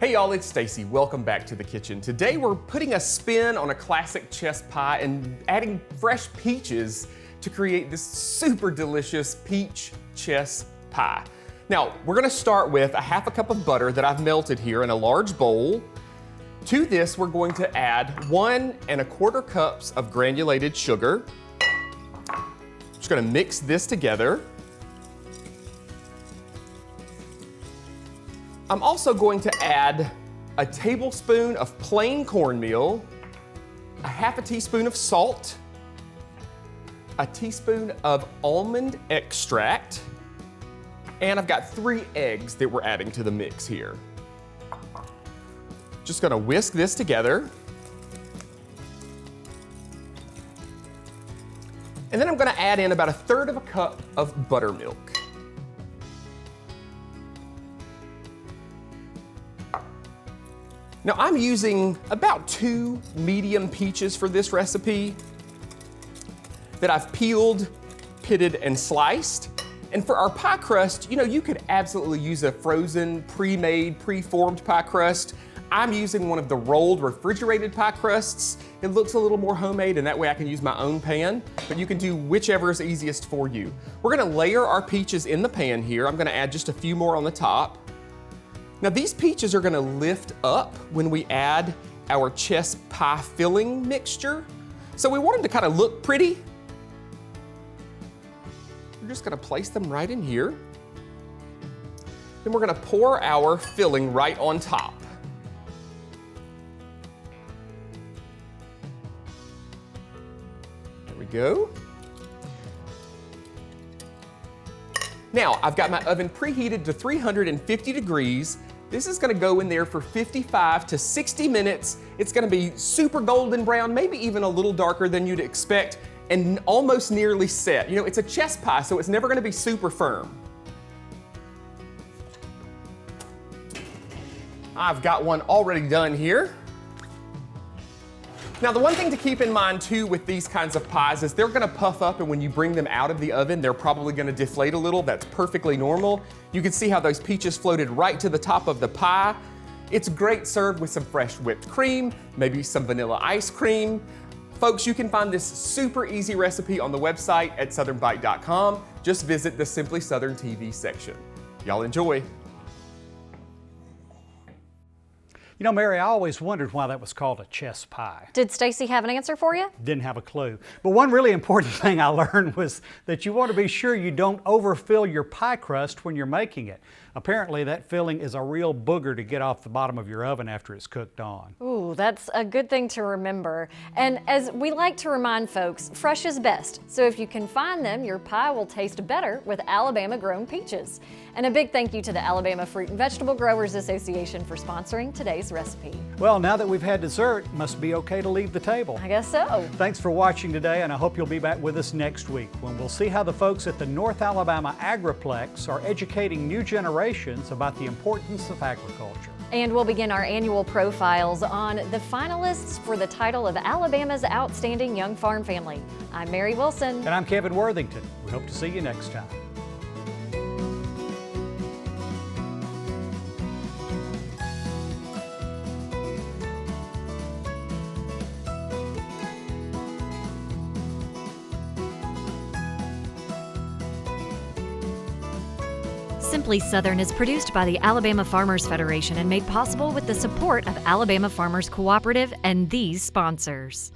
Hey y'all, it's Stacey. Welcome back to the kitchen. Today we're putting a spin on a classic chess pie and adding fresh peaches to create this super delicious peach chess pie. Now, we're gonna start with a half a cup of butter that I've melted here in a large bowl. To this, we're going to add 1 1/4 cups of granulated sugar. Just gonna mix this together. I'm also going to add a tablespoon of plain cornmeal, a half a teaspoon of salt, a teaspoon of almond extract, and I've got 3 eggs that we're adding to the mix here. Just gonna whisk this together. And then I'm gonna add in about 1/3 cup of buttermilk. Now I'm using about 2 medium peaches for this recipe that I've peeled, pitted, and sliced. And for our pie crust, you could absolutely use a frozen, pre-made, pre-formed pie crust. I'm using one of the rolled refrigerated pie crusts. It looks a little more homemade, and that way I can use my own pan, but you can do whichever is easiest for you. We're gonna layer our peaches in the pan here. I'm gonna add just a few more on the top. Now these peaches are gonna lift up when we add our chess pie filling mixture. So we want them to kind of look pretty. We're just gonna place them right in here. Then we're gonna pour our filling right on top. There we go. Now, I've got my oven preheated to 350 degrees. This is gonna go in there for 55 to 60 minutes. It's gonna be super golden brown, maybe even a little darker than you'd expect, and almost nearly set. It's a chess pie, so it's never gonna be super firm. I've got one already done here. Now, the one thing to keep in mind too with these kinds of pies is they're gonna puff up, and when you bring them out of the oven, they're probably gonna deflate a little. That's perfectly normal. You can see how those peaches floated right to the top of the pie. It's great served with some fresh whipped cream, maybe some vanilla ice cream. Folks, you can find this super easy recipe on the website at southernbite.com. Just visit the Simply Southern TV section. Y'all enjoy. Mary, I always wondered why that was called a chess pie. Did Stacey have an answer for you? Didn't have a clue. But one really important thing I learned was that you want to be sure you don't overfill your pie crust when you're making it. Apparently, that filling is a real booger to get off the bottom of your oven after it's cooked on. Ooh, that's a good thing to remember. And as we like to remind folks, fresh is best. So if you can find them, your pie will taste better with Alabama-grown peaches. And a big thank you to the Alabama Fruit and Vegetable Growers Association for sponsoring today's recipe. Well, now that we've had dessert, it must be okay to leave the table. I guess so. Thanks for watching today, and I hope you'll be back with us next week when we'll see how the folks at the North Alabama Agriplex are educating new generations about the importance of agriculture. And we'll begin our annual profiles on the finalists for the title of Alabama's Outstanding Young Farm Family. I'm Mary Wilson. And I'm Kevin Worthington. We hope to see you next time. Simply Southern is produced by the Alabama Farmers Federation and made possible with the support of Alabama Farmers Cooperative and these sponsors.